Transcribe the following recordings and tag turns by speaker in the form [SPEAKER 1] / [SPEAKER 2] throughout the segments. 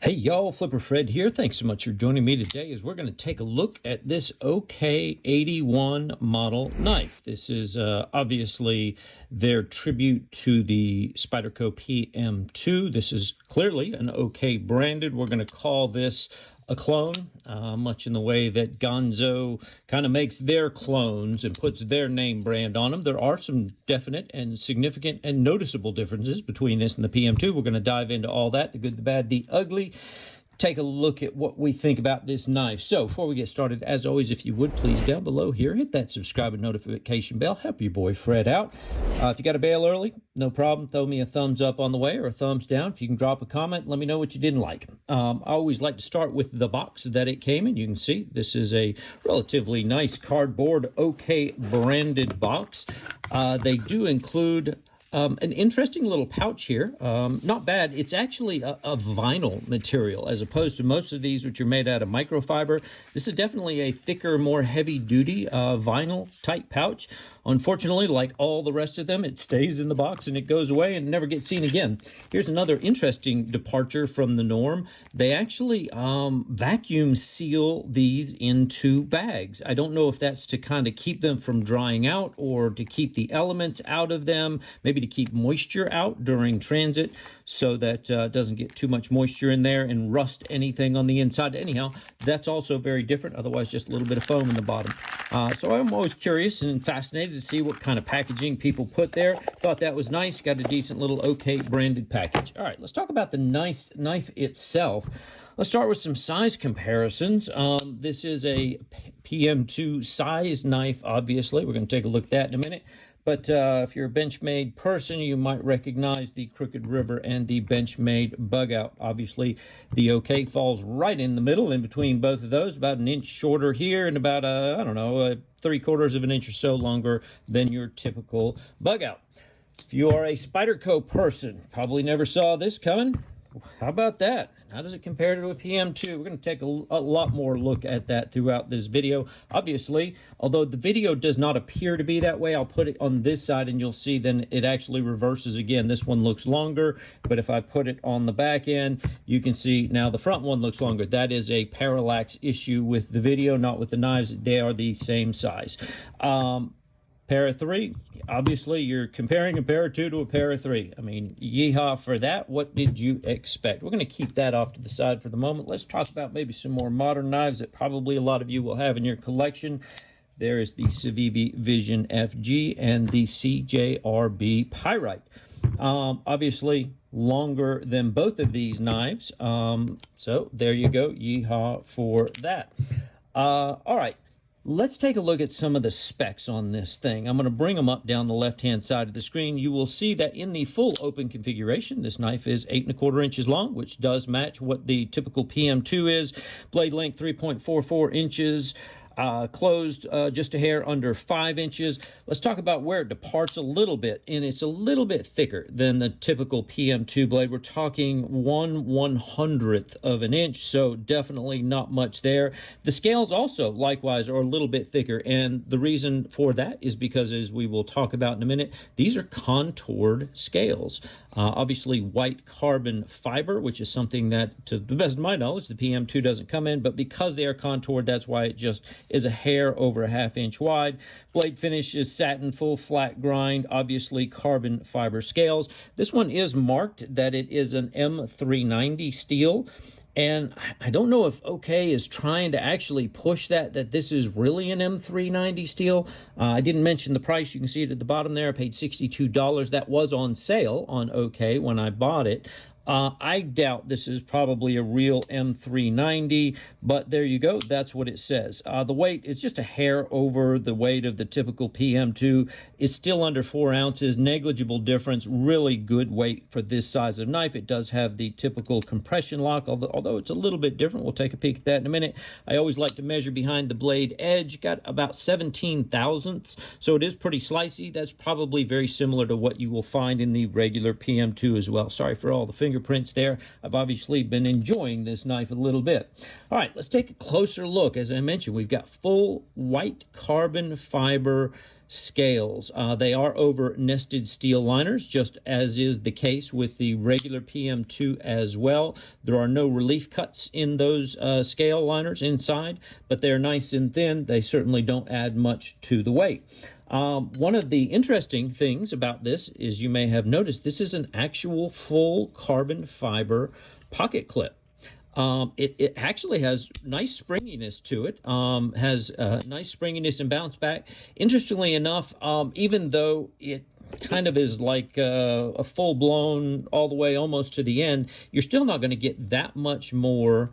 [SPEAKER 1] Hey y'all, Flipper Fred here. Thanks so much for joining me today as we're going to take a look at this OK81 model knife. This is obviously their tribute to the Spyderco PM2. This is clearly an OK branded. We're going to call this a clone, much in the way that Gonzo kind of makes their clones and puts their name brand on them. There are some definite and significant and noticeable differences between this and the PM2. We're going to dive into all that, the good, the bad, the ugly. Take a look at what we think about this knife. So before we get started, as always, if you would please down below here, hit that subscribe and notification bell. Help your boy Fred out. If you got to bail early, no problem. Throw me a thumbs up on the way or a thumbs down. If you can drop a comment, let me know what you didn't like. I always like to start with the box that it came in. You can see this is a relatively nice cardboard OK branded box. They do include an interesting little pouch here. Not bad. It's actually a vinyl material as opposed to most of these which are made out of microfiber. This is definitely a thicker, more heavy-duty vinyl type pouch. Unfortunately, like all the rest of them, it stays in the box and it goes away and never gets seen again. Here's another interesting departure from the norm. They actually vacuum seal these into bags. I don't know if that's to kind of keep them from drying out or to keep the elements out of them, maybe to keep moisture out during transit so that doesn't get too much moisture in there and rust anything on the inside. Anyhow, that's also very different. Otherwise, just a little bit of foam in the bottom. So I'm always curious and fascinated to see what kind of packaging people put there. Thought that was nice. Got a decent little OK branded package. All right, let's talk about the nice knife itself. Let's start with some size comparisons. This is a PM2 size knife, obviously. We're going to take a look at that in a minute. But if you're a Benchmade person, you might recognize the Crooked River and the Benchmade Bug Out. Obviously, the OK falls right in the middle, in between both of those, about an inch shorter here and about, I don't know, 3/4 of an inch or so longer than your typical Bug Out. If you are a Spyderco person, probably never saw this coming. How about that? How does it compare to a PM2? We're going to take a lot more look at that throughout this video. Obviously, although the video does not appear to be that way, I'll put it on this side and you'll see then it actually reverses again. This one looks longer, but if I put it on the back end, you can see now the front one looks longer. That is a parallax issue with the video, not with the knives. They are the same size. Pair of three, obviously you're comparing a pair of two to a pair of three. I mean, yeehaw for that. What did you expect? We're going to keep that off to the side for the moment. Let's talk about maybe some more modern knives that probably a lot of you will have in your collection. There is the Civivi Vision FG and the CJRB Pyrite. Obviously longer than both of these knives. So there you go. Yeehaw for that. All right. Let's take a look at some of the specs on this thing. I'm going to bring them up down the left-hand side of the screen. You will see that in the full open configuration, this knife is 8¼ inches long, which does match what the typical PM2 is. Blade length 3.44 inches. Closed just a hair under 5 inches. Let's talk about where it departs a little bit, and it's a little bit thicker than the typical PM2 blade. We're talking 1/100th of an inch, so definitely not much there. The scales also likewise are a little bit thicker, and the reason for that is because, as we will talk about in a minute, these are contoured scales. Obviously white carbon fiber, which is something that, to the best of my knowledge, the PM2 doesn't come in, but because they are contoured, that's why it just is a hair over a ½ inch wide. Blade finish is satin, full flat grind, obviously carbon fiber scales. This one is marked that it is an M390 steel. And I don't know if OK is trying to actually push that this is really an M390 steel. I didn't mention the price. You can see it at the bottom there. I paid $62. That was on sale on OK when I bought it. I doubt this is probably a real M390, but there you go. That's what it says. The weight is just a hair over the weight of the typical PM2. It's still under 4 ounces, negligible difference, really good weight for this size of knife. It does have the typical compression lock, although it's a little bit different. We'll take a peek at that in a minute. I always like to measure behind the blade edge. Got about 17 thousandths, so it is pretty slicey. That's probably very similar to what you will find in the regular PM2 as well. Sorry for all the fingerprints there. I've obviously been enjoying this knife a little bit. All right, let's take a closer look. As I mentioned, we've got full white carbon fiber scales. They are over nested steel liners, just as is the case with the regular PM2 as well. There are no relief cuts in those scale liners inside, but they're nice and thin. They certainly don't add much to the weight. One of the interesting things about this is, you may have noticed, this is an actual full carbon fiber pocket clip. It actually has nice springiness to it, has nice springiness and bounce back. Interestingly enough, even though it kind of is like a full-blown all the way almost to the end, you're still not going to get that much more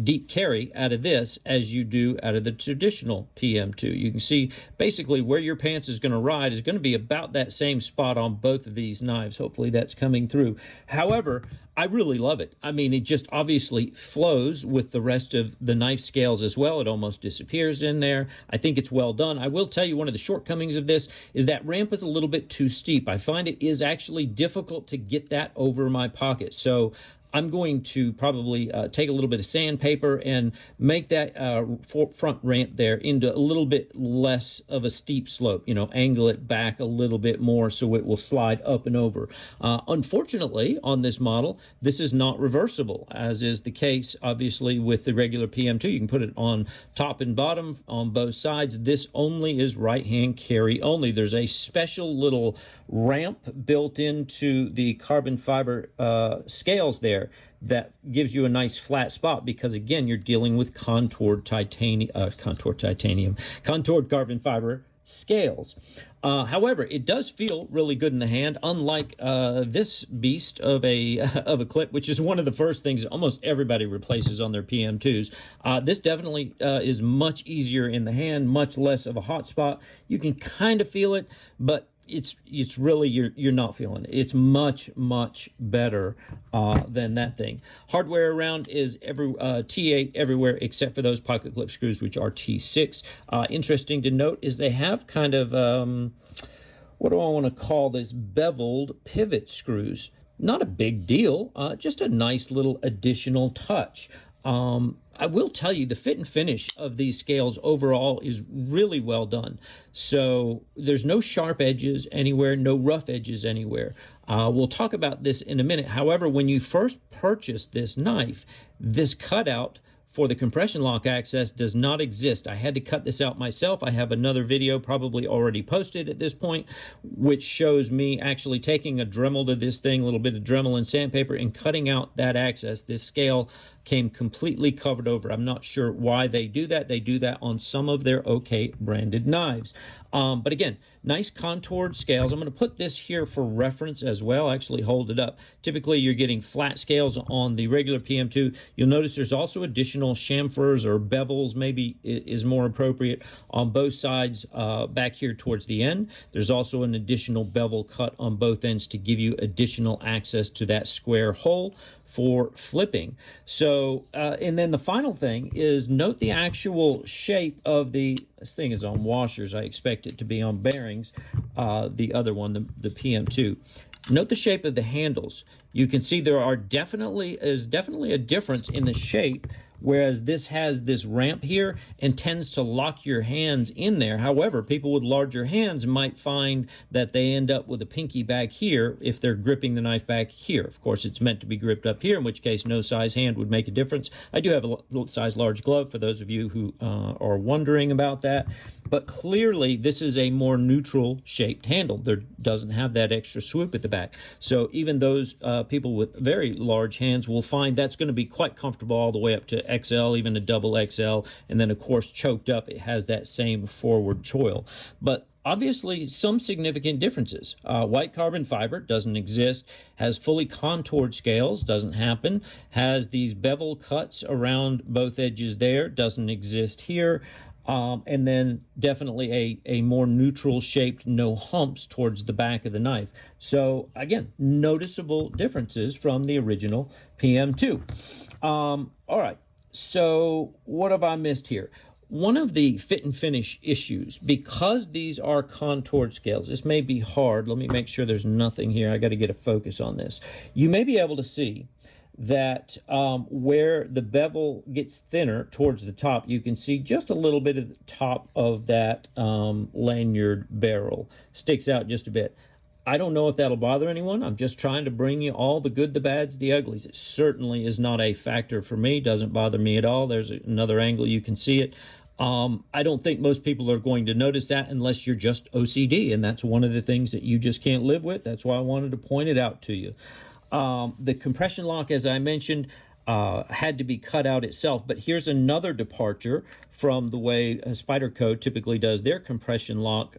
[SPEAKER 1] deep carry out of this as you do out of the traditional PM2. You can see basically where your pants is going to ride is going to be about that same spot on both of these knives. Hopefully that's coming through. However, I really love it. I mean, it just obviously flows with the rest of the knife scales as well. It almost disappears in there. I think it's well done. I will tell you, one of the shortcomings of this is that ramp is a little bit too steep. I find it is actually difficult to get that over my pocket. So I'm going to probably take a little bit of sandpaper and make that front ramp there into a little bit less of a steep slope, you know, angle it back a little bit more so it will slide up and over. Unfortunately, on this model, this is not reversible, as is the case, obviously, with the regular PM2. You can put it on top and bottom on both sides. This only is right-hand carry only. There's a special little ramp built into the carbon fiber scales there that gives you a nice flat spot, because again, you're dealing with contoured carbon fiber scales. However, it does feel really good in the hand, unlike this beast of a clip, which is one of the first things almost everybody replaces on their PM2s. This definitely is much easier in the hand, much less of a hot spot. You can kind of feel it, but it's really, you're not feeling it. It's much better than that thing. Hardware around is T8 everywhere except for those pocket clip screws, which are T6. Interesting to note is they have kind of what do I want to call this, beveled pivot screws. Not a big deal, just a nice little additional touch. I will tell you, the fit and finish of these scales overall is really well done. So there's no sharp edges anywhere, no rough edges anywhere. We'll talk about this in a minute. However, when you first purchase this knife, this cutout for the compression lock access does not exist. I had to cut this out myself. I have another video probably already posted at this point, which shows me actually taking a Dremel to this thing, a little bit of Dremel and sandpaper, and cutting out that access. This scale came completely covered over. I'm not sure why they do that. They do that on some of their OK branded knives. But again, nice contoured scales. I'm going to put this here for reference as well. Actually hold it up. Typically, you're getting flat scales on the regular PM2. You'll notice there's also additional chamfers or bevels, maybe is more appropriate, on both sides back here towards the end. There's also an additional bevel cut on both ends to give you additional access to that square hole for flipping. So, and then the final thing is, note the actual shape of the, this thing is on washers. I expect it to be on bearings. The other one, the PM2. Note the shape of the handles. You can see there is definitely a difference in the shape, whereas this has this ramp here and tends to lock your hands in there. However, people with larger hands might find that they end up with a pinky back here if they're gripping the knife back here. Of course, it's meant to be gripped up here, in which case no size hand would make a difference. I do have a size large glove for those of you who are wondering about that. But clearly, this is a more neutral shaped handle. There doesn't have that extra swoop at the back. So even those people with very large hands will find that's going to be quite comfortable all the way up to XL, even a double XL. And then, of course, choked up, it has that same forward choil. But obviously, some significant differences. White carbon fiber doesn't exist, has fully contoured scales, doesn't happen, has these bevel cuts around both edges there, doesn't exist here. And then definitely a more neutral shaped, no humps towards the back of the knife. So again, noticeable differences from the original PM2. All right, so what have I missed here? One of the fit and finish issues, because these are contoured scales, this may be hard. Let me make sure there's nothing here. I got to get a focus on this. You may be able to see that where the bevel gets thinner towards the top, you can see just a little bit of the top of that lanyard barrel sticks out just a bit. I don't know if that'll bother anyone. I'm just trying to bring you all the good, the bads, the uglies. It certainly is not a factor for me. Doesn't bother me at all. There's another angle you can see it. I don't think most people are going to notice that unless you're just OCD, and that's one of the things that you just can't live with. That's why I wanted to point it out to you. The compression lock, as I mentioned, had to be cut out itself, but here's another departure from the way Spyderco typically does their compression lock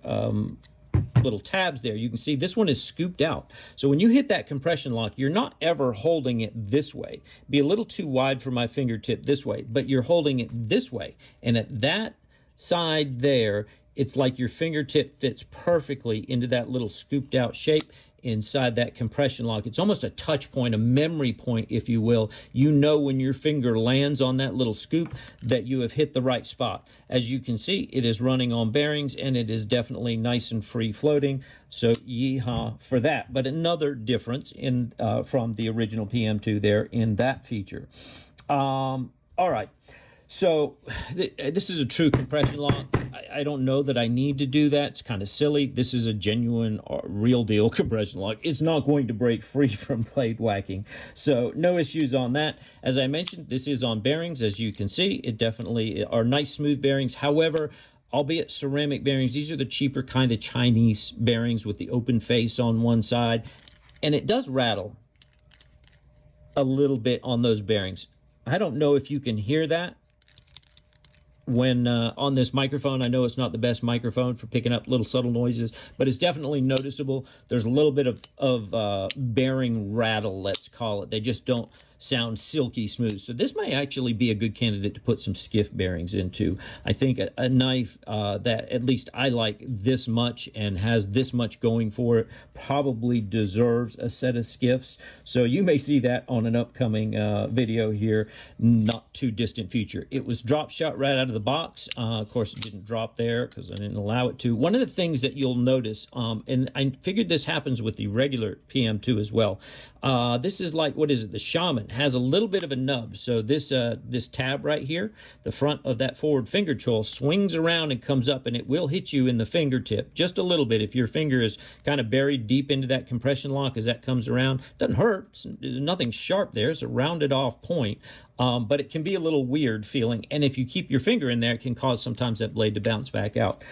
[SPEAKER 1] little tabs there. You can see this one is scooped out. So when you hit that compression lock, you're not ever holding it this way. It'd be a little too wide for my fingertip this way, but you're holding it this way. And at that side there, it's like your fingertip fits perfectly into that little scooped out shape inside that compression lock. It's almost a touch point, a memory point, if you will. You know when your finger lands on that little scoop that you have hit the right spot. As you can see, it is running on bearings, and it is definitely nice and free floating. So yeehaw for that. But another difference in from the original PM2 there in that feature. All right. So this is a true compression lock. I don't know that I need to do that. It's kind of silly. This is a genuine, real deal compression lock. It's not going to break free from blade whacking. So no issues on that. As I mentioned, this is on bearings. As you can see, it definitely are nice smooth bearings. However, albeit ceramic bearings, these are the cheaper kind of Chinese bearings with the open face on one side. And it does rattle a little bit on those bearings. I don't know if you can hear that when on this microphone. I know it's not the best microphone for picking up little subtle noises, but it's definitely noticeable. There's a little bit of bearing rattle, let's call it. They just don't sound silky smooth. So this may actually be a good candidate to put some skiff bearings into. I think a knife that at least I like this much and has this much going for it probably deserves a set of skiffs. So you may see that on an upcoming video here, not too distant future. It was drop shot right out of the box. Of course, it didn't drop there because I didn't allow it to. One of the things that you'll notice, and I figured this happens with the regular PM2 as well, this is like, what is it, the Shaman has a little bit of a nub. So this this tab right here, the front of that forward finger choil swings around and comes up, and it will hit you in the fingertip just a little bit if your finger is kind of buried deep into that compression lock as that comes around. Doesn't hurt. There's nothing sharp there. It's a rounded off point. But it can be a little weird feeling, and if you keep your finger in there, it can cause sometimes that blade to bounce back out.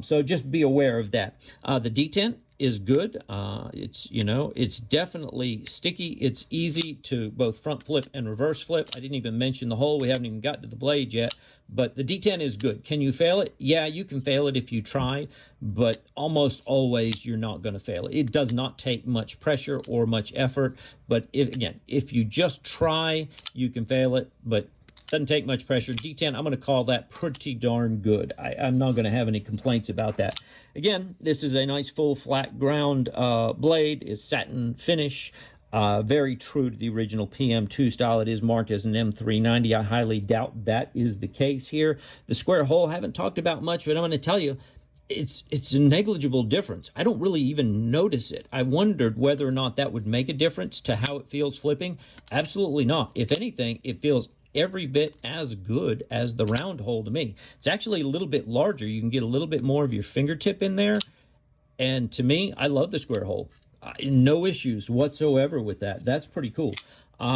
[SPEAKER 1] So just be aware of that. The detent is good. It's, you know, it's definitely sticky. It's easy to both front flip and reverse flip. I didn't even mention the hole. We haven't even got to the blade yet, but the detent is good. Can you fail it? Yeah, you can fail it if you try, but almost always you're not going to fail it. It does not take much pressure or much effort, but if you just try, you can fail it, but doesn't take much pressure. Detent, I'm going to call that pretty darn good. I'm not going to have any complaints about that. Again, this is a nice full flat ground blade. It's satin finish. Very true to the original PM2 style. It is marked as an M390. I highly doubt that is the case here. The square hole, haven't talked about much, but I'm going to tell you, it's a negligible difference. I don't really even notice it. I wondered whether or not that would make a difference to how it feels flipping. Absolutely not. If anything, it feels every bit as good as the round hole to me. It's actually a little bit larger. You can get a little bit more of your fingertip in there. And to me, I love the square hole. No issues whatsoever with that. That's pretty cool.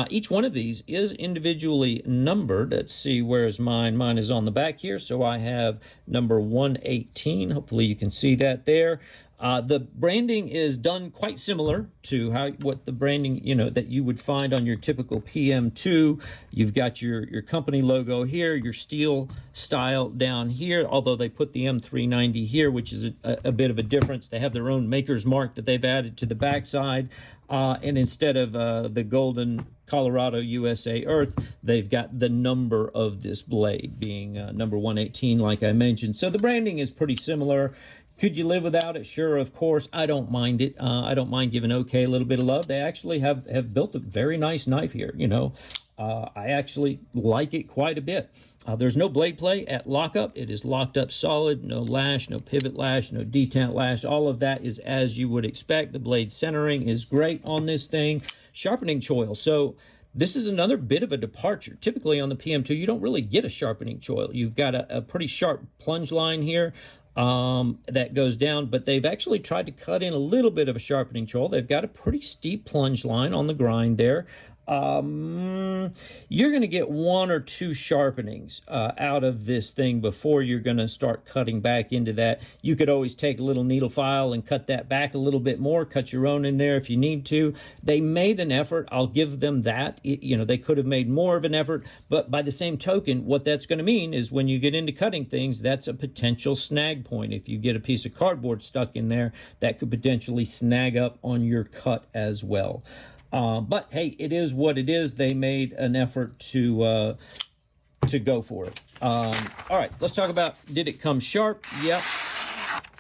[SPEAKER 1] Each one of these is individually numbered. Let's see, where's mine? Mine is on the back here. So I have number 118. Hopefully you can see that there. The branding is done quite similar to what the branding, you know, that you would find on your typical PM2. You've got your company logo here, your steel style down here, although they put the M390 here, which is a bit of a difference. They have their own maker's mark that they've added to the backside. And instead of the golden Colorado USA Earth, they've got the number of this blade being number 118, like I mentioned. So the branding is pretty similar. Could you live without it? Sure, of course. I don't mind it. I don't mind giving OK a little bit of love. They actually have built a very nice knife here, you know. I actually like it quite a bit. There's no blade play at lockup. It is locked up solid, no lash, no pivot lash, no detent lash. All of that is as you would expect. The blade centering is great on this thing. Sharpening choil. So This is another bit of a departure. Typically on the PM2, you don't really get a sharpening choil. You've got a pretty sharp plunge line here that goes down, but they've actually tried to cut in a little bit of a sharpening choil. They've got a pretty steep plunge line on the grind there. You're going to get 1 or 2 sharpenings out of this thing before you're going to start cutting back into that. You could always take a little needle file and cut that back a little bit more, cut your own in there if you need to. They made an effort. I'll give them that. You know, they could have made more of an effort, but by the same token, what that's going to mean is when you get into cutting things, that's a potential snag point. If you get a piece of cardboard stuck in there, that could potentially snag up on your cut as well. But hey, it is what it is. They made an effort to go for it. All right, let's talk about, did it come sharp? Yep,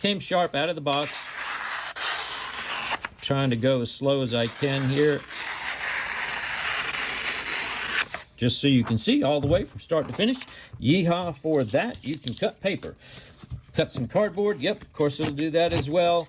[SPEAKER 1] came sharp out of the box. Trying to go as slow as I can here, just so you can see all the way from start to finish. Yeehaw for that. You can cut paper, cut some cardboard. Yep, of course it'll do that as well.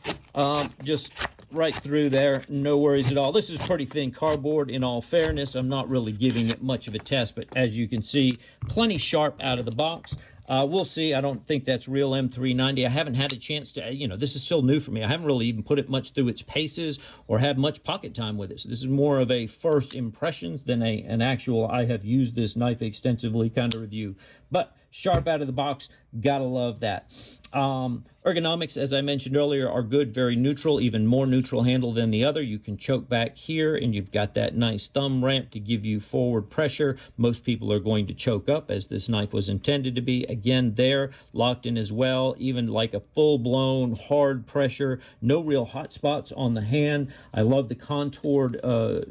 [SPEAKER 1] Just right through there, no worries at all. This is pretty thin cardboard, in all fairness. I'm not really giving it much of a test, but as you can see, plenty sharp out of the box. We'll see. I don't think that's real M390. I haven't had a chance to, you know, this is still new for me. I haven't really even put it much through its paces or had much pocket time with it. So this is more of a first impressions than an actual I have used this knife extensively kind of review. But sharp out of the box, gotta love that. Ergonomics, as I mentioned earlier, are good, very neutral, even more neutral handle than the other. You can choke back here, and you've got that nice thumb ramp to give you forward pressure. Most people are going to choke up, as this knife was intended to be. Again, there, locked in as well, even like a full-blown hard pressure. No real hot spots on the hand. I love the contoured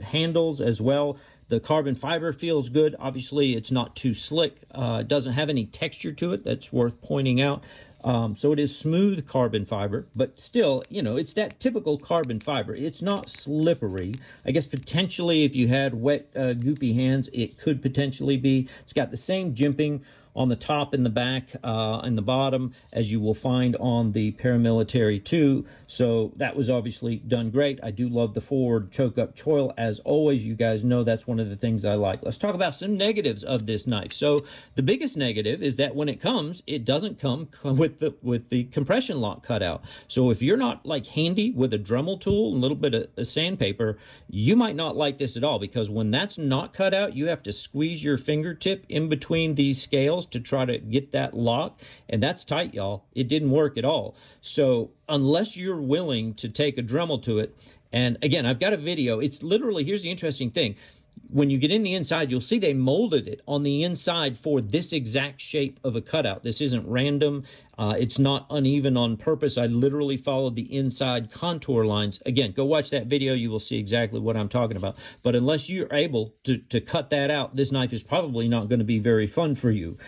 [SPEAKER 1] handles as well. The carbon fiber feels good. Obviously, it's not too slick. It doesn't have any texture to it. That's worth pointing out. So it is smooth carbon fiber, but still, you know, it's that typical carbon fiber. It's not slippery. I guess potentially if you had wet, goopy hands, it could potentially be. It's got the same jimping on the top and the back and the bottom as you will find on the Paramilitary 2. So that was obviously done great. I do love the forward choke up choil as always. You guys know that's one of the things I like. Let's talk about some negatives of this knife. So the biggest negative is that when it comes, it doesn't come with the compression lock cut out. So if you're not like handy with a Dremel tool and a little bit of sandpaper, you might not like this at all, because when that's not cut out, you have to squeeze your fingertip in between these scales to try to get that lock, and that's tight, y'all. It didn't work at all. So unless you're willing to take a Dremel to it, and again, I've got a video. It's literally, here's the interesting thing. When you get in the inside, you'll see they molded it on the inside for this exact shape of a cutout. This isn't random. It's not uneven on purpose. I literally followed the inside contour lines. Again, go watch that video. You will see exactly what I'm talking about. But unless you're able to cut that out, this knife is probably not going to be very fun for you.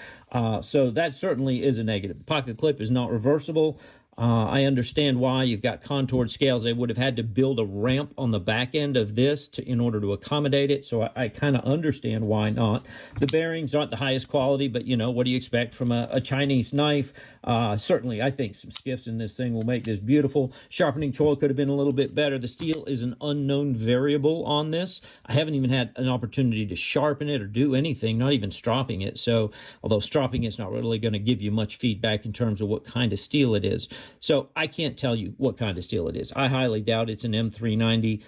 [SPEAKER 1] So that certainly is a negative. The pocket clip is not reversible. I understand why. You've got contoured scales. They would have had to build a ramp on the back end of this in order to accommodate it. So I kind of understand why not. The bearings aren't the highest quality, but you know, what do you expect from a Chinese knife? Certainly, I think some skiffs in this thing will make this beautiful. Sharpening choil could have been a little bit better. The steel is an unknown variable on this. I haven't even had an opportunity to sharpen it or do anything, not even stropping it. So although stropping it's not really going to give you much feedback in terms of what kind of steel it is. So I can't tell you what kind of steel it is. I highly doubt it's an M390.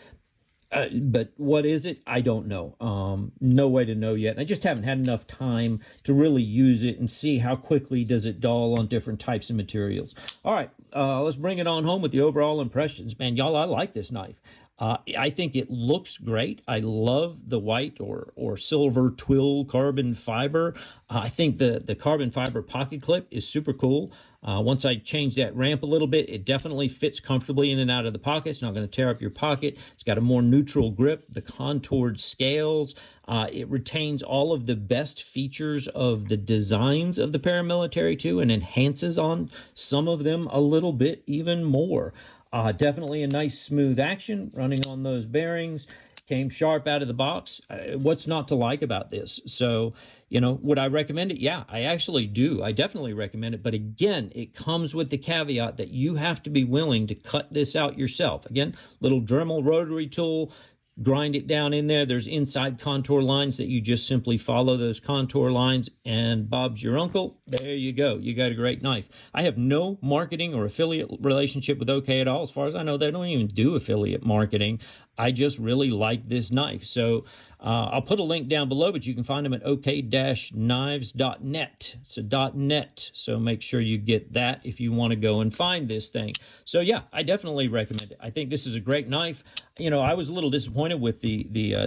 [SPEAKER 1] But what is it? I don't know. No way to know yet. I just haven't had enough time to really use it and see how quickly does it dull on different types of materials. All right, let's bring it on home with the overall impressions. Man, y'all, I like this knife. I think it looks great. I love the white or silver twill carbon fiber. I think the carbon fiber pocket clip is super cool. Once I change that ramp a little bit, it definitely fits comfortably in and out of the pocket. It's not going to tear up your pocket. It's got a more neutral grip, the contoured scales. It retains all of the best features of the designs of the Paramilitary 2 and enhances on some of them a little bit even more. Definitely a nice smooth action running on those bearings. Came sharp out of the box. What's not to like about this? So, you know, would I recommend it? Yeah, I actually do. I definitely recommend it. But again, it comes with the caveat that you have to be willing to cut this out yourself. Again, little Dremel rotary tool. grind it down in there. There's inside contour lines that you just simply follow those contour lines, and Bob's your uncle. There you go. You got a great knife. I have no marketing or affiliate relationship with OK at all. As far as I know, they don't even do affiliate marketing. I just really like this knife. So I'll put a link down below, but you can find them at ok-knives.net. It's a .net, so make sure you get that if you want to go and find this thing. So yeah, I definitely recommend it. I think this is a great knife. You know, I was a little disappointed with the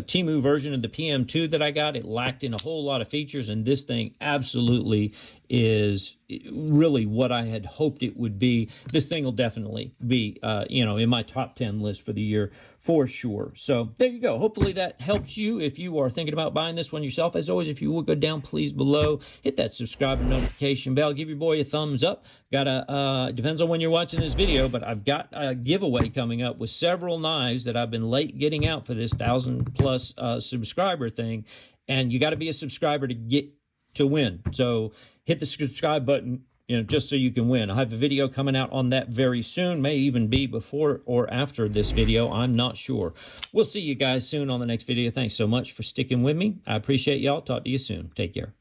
[SPEAKER 1] Temu version of the PM2 that I got. It lacked in a whole lot of features, and this thing absolutely is really what I had hoped it would be. This thing will definitely be, you know, in my top 10 list for the year for sure. So there you go. Hopefully that helps you if you are thinking about buying this one yourself. As always, if you would go down, please below, hit that subscribe and notification bell. Give your boy a thumbs up. Got a, depends on when you're watching this video, but I've got a giveaway coming up with several knives that I've been late getting out for this 1,000+ subscriber thing. And you got to be a subscriber to get to win. So hit the subscribe button, you know, just so you can win. I'll have a video coming out on that very soon. May even be before or after this video. I'm not sure. We'll see you guys soon on the next video. Thanks so much for sticking with me. I appreciate y'all. Talk to you soon. Take care.